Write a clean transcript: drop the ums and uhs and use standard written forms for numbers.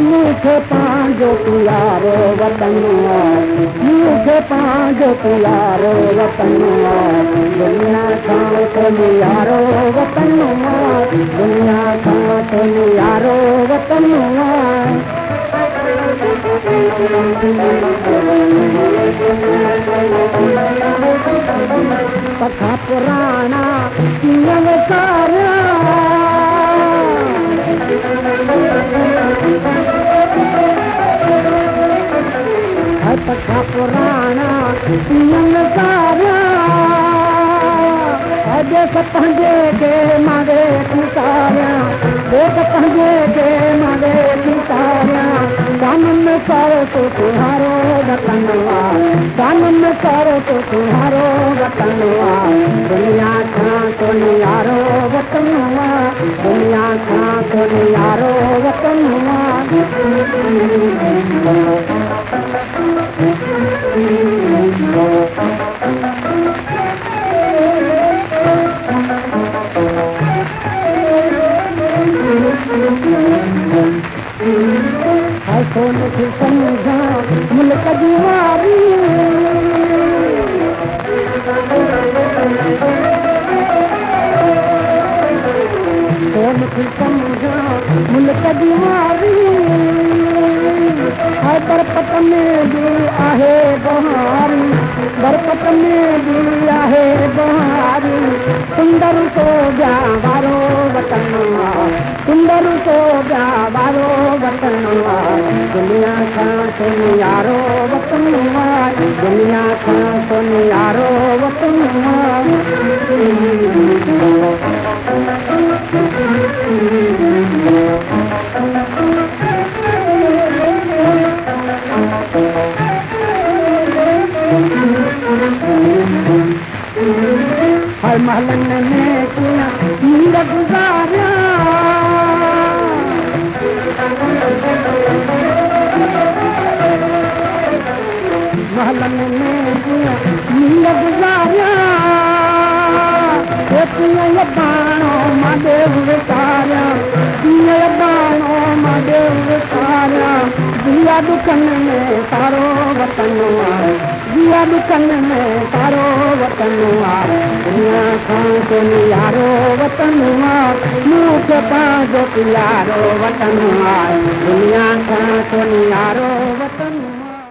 मुझे पांजो प्यारो वतन, मुझे पांजो प्यारो वतन, दुनिया का तो यारो वतन, दुनिया का तो यारो वतन। कथा पुराना नवसारा कथा पुराना नवसारा देख पंहिंजे के मारे सितारिया, देख पंहिंजे के मारे सितारिया, दामन कर तो तुम्हारो वतनवा, दामन कर तो तुम्हारो वतनवा, दुनिया का तो यारो वतनवा, दुनिया का तो यारो वतनवा। सोन की समझा मुल्क दीवारी, सोन की समझा मुल्क दीवारी, बरपत में भी आहे बहारी, बरपत में भी आहे बहारी, सुंदर तो ब्यावारो वतनवा, सुंदर तो ब्यावारो वतनवा, दुनिया का तो यारो वतनवा, दुनिया का तो यारो वतनवा। हर महलन में किया नीर गुजारा, महलन में किया नीर गुजारा, बाणो महादेव विचारा, बाणो महादेव विचारा, दिया दुकन में तारो वतनवा, दिया दुकन में तारो वतनवा, दुनिया का तो यारो वतनवा, मुझे पांजो प्यारो वतनवा, दुनिया का तो यारो वतनवा।